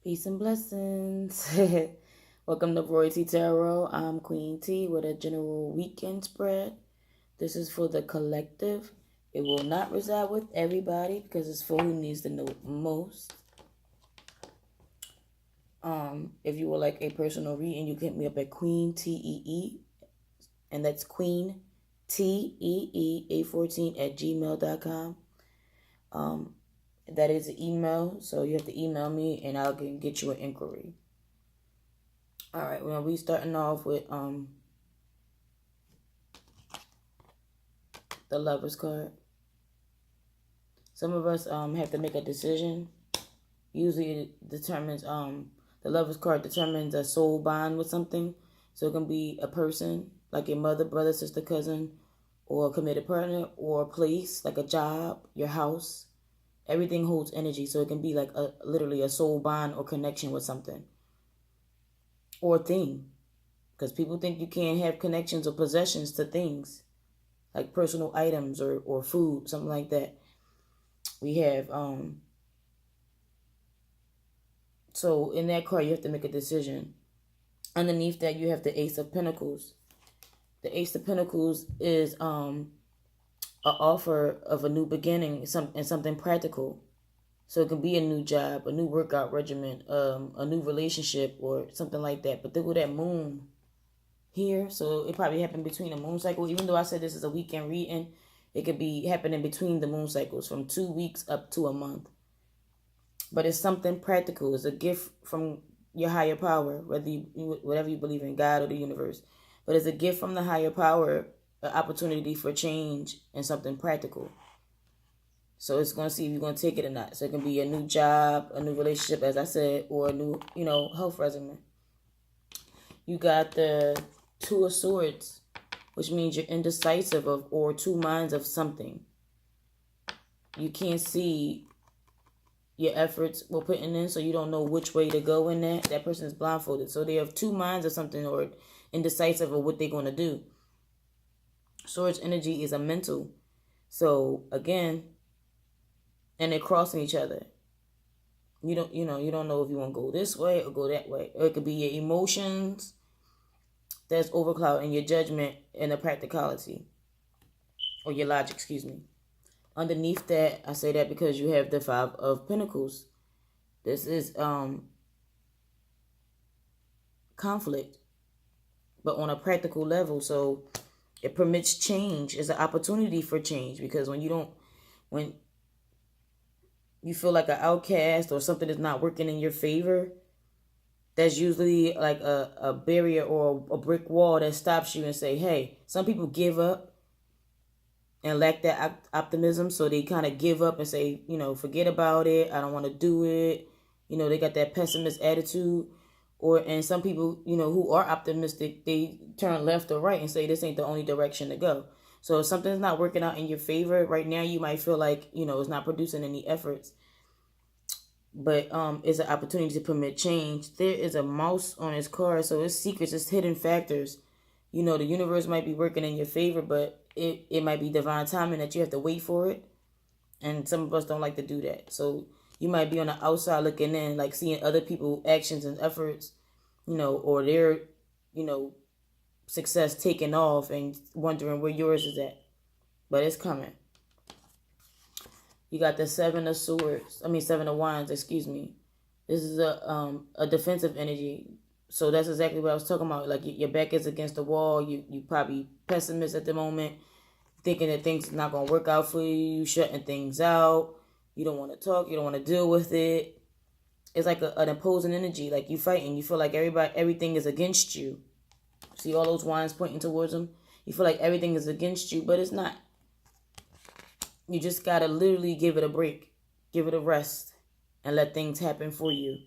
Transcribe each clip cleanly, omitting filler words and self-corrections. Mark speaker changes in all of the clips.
Speaker 1: Peace and blessings. Welcome to Royalty Tarot. I'm Queen T with a general weekend spread. This is for the collective. It will not reside with everybody because it's for who needs to know it most. If you would like a personal reading, you can hit me up at Queen TEE, and that's Queen TEE 814 at gmail.com. That is an email, so you have to email me and I can get you an inquiry. All right, well, we starting off with the Lover's card. Some of us have to make a decision. Usually it determines the Lover's card determines a soul bond with something. So it can be a person, like your mother, brother, sister, cousin, or a committed partner, or a place, like a job, your house. Everything holds energy, so it can be like literally a soul bond or connection with something. Or thing. Because people think you can't have connections or possessions to things. Like personal items or food, something like that. We have, so in that card, you have to make a decision. Underneath that, you have the Ace of Pentacles. The Ace of Pentacles is an offer of a new beginning and something practical. So it can be a new job, a new workout regimen, a new relationship, or something like that. But look at that moon here. So it probably happened between the moon cycle. Even though I said this is a weekend reading, it could be happening between the moon cycles from 2 weeks up to a month. But it's something practical. It's a gift from your higher power, whatever you believe in, God or the universe. But it's a gift from the higher power, an opportunity for change and something practical. So it's going to see if you're going to take it or not. So it can be a new job, a new relationship, as I said, or a new, health regimen. You got the Two of Swords, which means you're indecisive or two minds of something. You can't see your efforts were putting in, so you don't know which way to go in that. That person is blindfolded. So they have two minds of something or indecisive of what they're going to do. Swords energy is a mental. So again, and they're crossing each other. You don't know if you want to go this way or go that way. Or it could be your emotions that's overclouding your judgment and the practicality. Or your logic, excuse me. Underneath that, I say that because you have the Five of Pentacles. This is conflict, but on a practical level. So it permits change. It's an opportunity for change, because when you feel like an outcast or something is not working in your favor, that's usually like a barrier or a brick wall that stops you and say, hey, some people give up and lack that optimism. So they kind of give up and say, forget about it. I don't want to do it. They got that pessimist attitude. And some people, who are optimistic, they turn left or right and say this ain't the only direction to go. So if something's not working out in your favor right now, you might feel like, it's not producing any efforts. But it's an opportunity to permit change. There is a mouse on his card, so it's secrets, it's hidden factors. The universe might be working in your favor, but it might be divine timing that you have to wait for it. And some of us don't like to do that. So you might be on the outside looking in, like seeing other people's actions and efforts, or their, success taking off and wondering where yours is at. But it's coming. You got the Seven of Wands, excuse me. This is a defensive energy. So that's exactly what I was talking about. Like your back is against the wall. You probably pessimist at the moment, thinking that things are not going to work out for you. You shutting things out. You don't want to talk. You don't want to deal with it. It's like an opposing energy. Like you fighting. You feel like everything is against you. See all those wands pointing towards them? You feel like everything is against you, but it's not. You just got to literally give it a break. Give it a rest. And let things happen for you.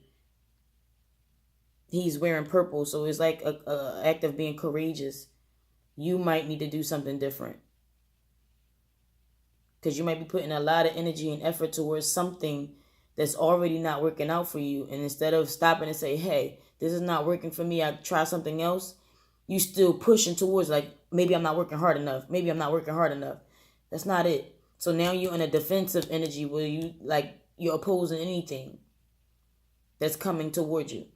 Speaker 1: He's wearing purple, so it's like a act of being courageous. You might need to do something different. Because you might be putting a lot of energy and effort towards something that's already not working out for you. And instead of stopping and say, hey, this is not working for me, I try something else, you still pushing towards like, maybe I'm not working hard enough. Maybe I'm not working hard enough. That's not it. So now you're in a defensive energy where you're opposing anything. that's coming toward you.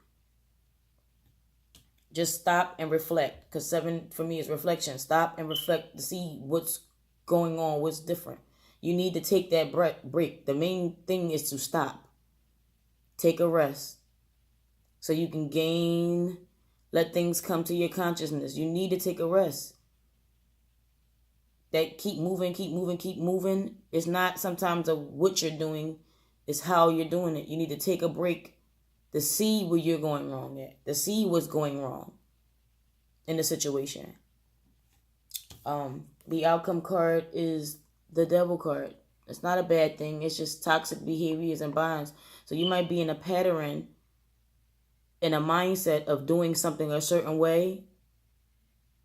Speaker 1: Just stop and reflect, because 7 for me is reflection. Stop and reflect to see what's going on, what's different. You need to take that break. The main thing is to stop. Take a rest so you can let things come to your consciousness. You need to take a rest. That keep moving, keep moving, keep moving. It's not sometimes of what you're doing, it's how you're doing it. You need to take a break to see where you're going wrong at, to see what's going wrong in the situation. The outcome card is the Devil card. It's not a bad thing. It's just toxic behaviors and bonds. So you might be in a pattern, in a mindset of doing something a certain way.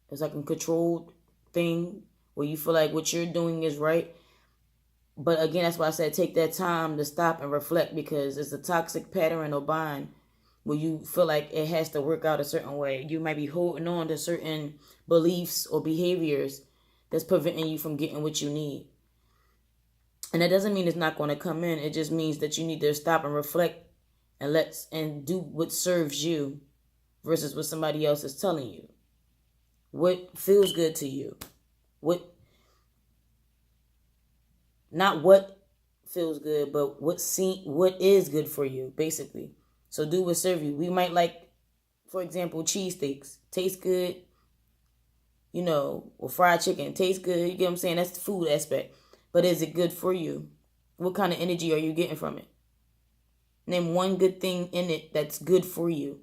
Speaker 1: It's like a controlled thing where you feel like what you're doing is right. But again, that's why I said take that time to stop and reflect, because it's a toxic pattern or bond where you feel like it has to work out a certain way. You might be holding on to certain beliefs or behaviors that's preventing you from getting what you need. And that doesn't mean it's not going to come in. It just means that you need to stop and reflect and do what serves you versus what somebody else is telling you. What feels good to you? Not what feels good, but what is good for you, basically. So do what serves you. We might like, for example, cheesesteaks. Taste good, or fried chicken. Tastes good, you get what I'm saying? That's the food aspect. But is it good for you? What kind of energy are you getting from it? Name one good thing in it that's good for you.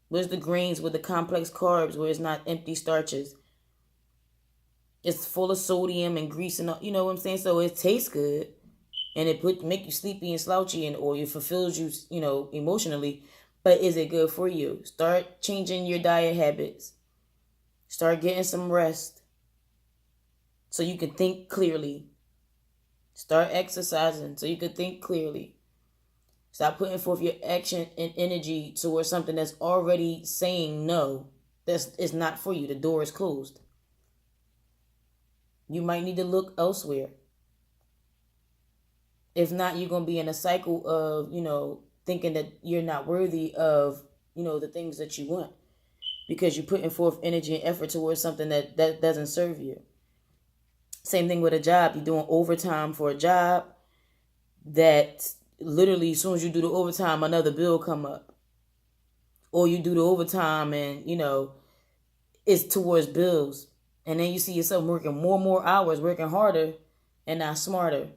Speaker 1: Where's the grains with the complex carbs where it's not empty starches? It's full of sodium and grease and all, you know what I'm saying? So it tastes good and it make you sleepy and slouchy or it fulfills you, emotionally. But is it good for you? Start changing your diet habits. Start getting some rest so you can think clearly. Start exercising so you can think clearly. Stop putting forth your action and energy towards something that's already saying no. It's not for you. The door is closed. You might need to look elsewhere. If not, you're going to be in a cycle of, thinking that you're not worthy of, the things that you want. Because you're putting forth energy and effort towards something that doesn't serve you. Same thing with a job. You're doing overtime for a job that literally as soon as you do the overtime, another bill come up. Or you do the overtime and, it's towards bills. And then you see yourself working more and more hours, working harder and not smarter.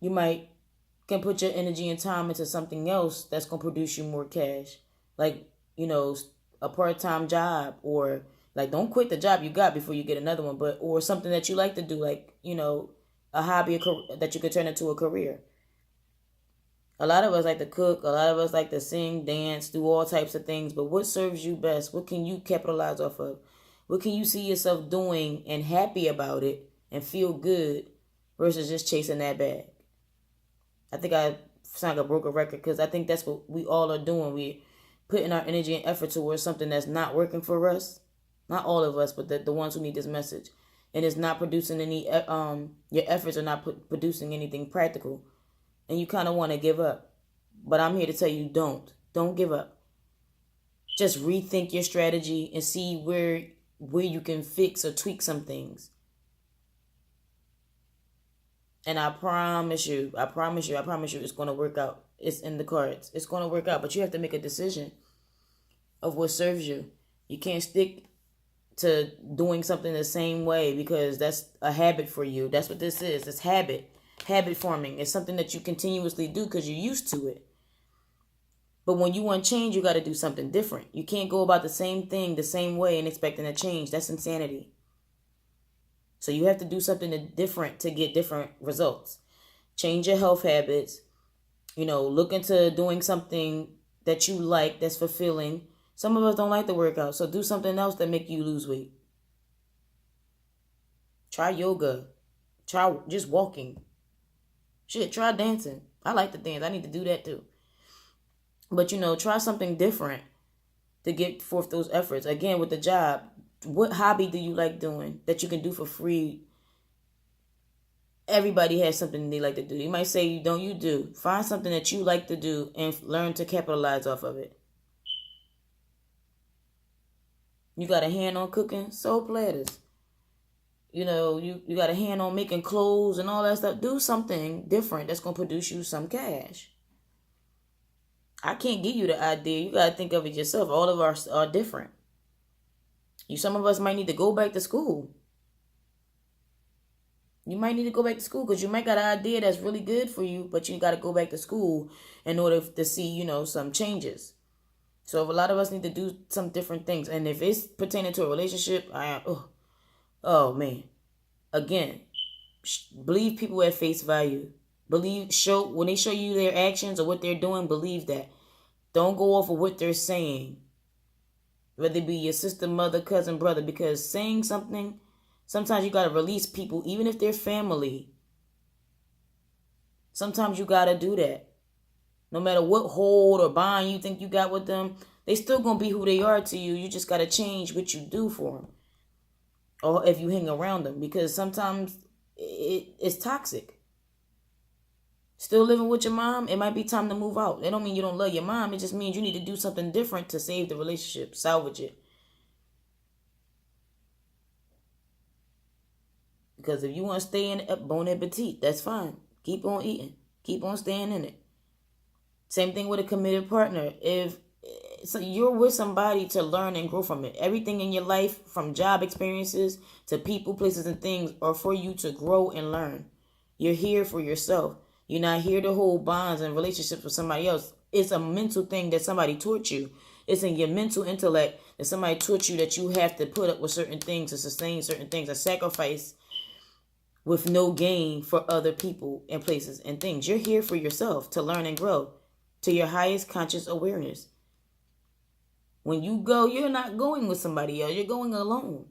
Speaker 1: You can put your energy and time into something else that's going to produce you more cash. Like, a part-time job, or like don't quit the job you got before you get another one, or something that you like to do, like, a hobby that you could turn into a career. A lot of us like to cook. A lot of us like to sing, dance, do all types of things. But what serves you best? What can you capitalize off of? What can you see yourself doing and happy about it and feel good versus just chasing that bag? I think I sound like a broken record because I think that's what we all are doing. We're putting our energy and effort towards something that's not working for us. Not all of us, but the ones who need this message. And it's not producing any, your efforts are not producing anything practical. And you kind of want to give up. But I'm here to tell you, don't give up. Just rethink your strategy and see where you can fix or tweak some things. And I promise you, it's going to work out. It's in the cards. It's going to work out, but you have to make a decision of what serves you. You can't stick to doing something the same way because that's a habit for you. That's what this is. It's habit forming. It's something that you continuously do because you're used to it. But when you want change, you got to do something different. You can't go about the same thing the same way and expecting a change. That's insanity. So you have to do something different to get different results. Change your health habits. Look into doing something that you like, that's fulfilling. Some of us don't like to work out, so do something else that make you lose weight. Try yoga. Try just walking. Shit, try dancing. I like to dance. I need to do that too. But, try something different to get forth those efforts. Again, with the job, what hobby do you like doing that you can do for free Everybody has something they like to do. You might say you don't, you do. Find something that you like to do and learn to capitalize off of it. You got a hand on cooking? Sew platters. You know, you got a hand on making clothes and all that stuff. Do something different that's going to produce you some cash. I can't give you the idea. You got to think of it yourself. All of us are different. Some of us might need to go back to school. You might need to go back to school because you might got an idea that's really good for you, but you got to go back to school in order to see, some changes. So if a lot of us need to do some different things, and if it's pertaining to a relationship, oh man, again, believe people at face value. When they show you their actions or what they're doing, believe that. Don't go off of what they're saying, whether it be your sister, mother, cousin, brother, because saying something, sometimes you got to release people, even if they're family. Sometimes you got to do that. No matter what hold or bond you think you got with them, they still going to be who they are to you. You just got to change what you do for them. Or if you hang around them, because sometimes it's toxic. Still living with your mom, it might be time to move out. It don't mean you don't love your mom. It just means you need to do something different to save the relationship, salvage it. Because if you want to stay in it, bon appetit, that's fine. Keep on eating. Keep on staying in it. Same thing with a committed partner. If so, you're with somebody to learn and grow from it. Everything in your life, from job experiences to people, places, and things, are for you to grow and learn. You're here for yourself. You're not here to hold bonds and relationships with somebody else. It's a mental thing that somebody taught you. It's in your mental intellect that somebody taught you that you have to put up with certain things to sustain certain things, a sacrifice with no gain for other people and places and things. You're here for yourself to learn and grow to your highest conscious awareness. When you go, you're not going with somebody else. You're going alone.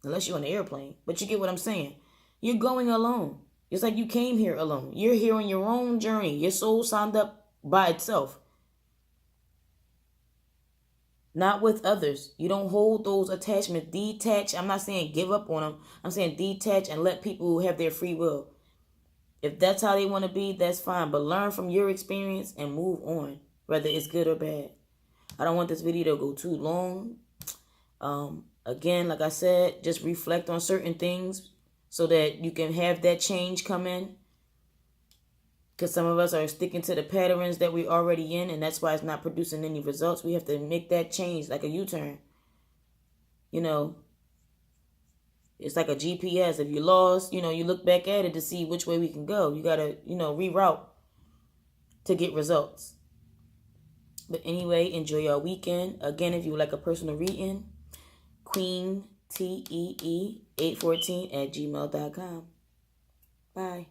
Speaker 1: Unless you're on the airplane. But you get what I'm saying. You're going alone. It's like you came here alone. You're here on your own journey. Your soul signed up by itself. Not with others. You don't hold those attachments. Detach. I'm not saying give up on them. I'm saying detach and let people have their free will. If that's how they want to be, that's fine. But learn from your experience and move on. Whether it's good or bad. I don't want this video to go too long. Again, like I said, just reflect on certain things so that you can have that change come in. Because some of us are sticking to the patterns that we're already in, and that's why it's not producing any results. We have to make that change, like a U-turn. It's like a GPS. If you're lost, you look back at it to see which way we can go. You got to, reroute to get results. But anyway, enjoy your weekend. Again, if you would like a personal reading, QueenTEE814 @gmail.com. Bye.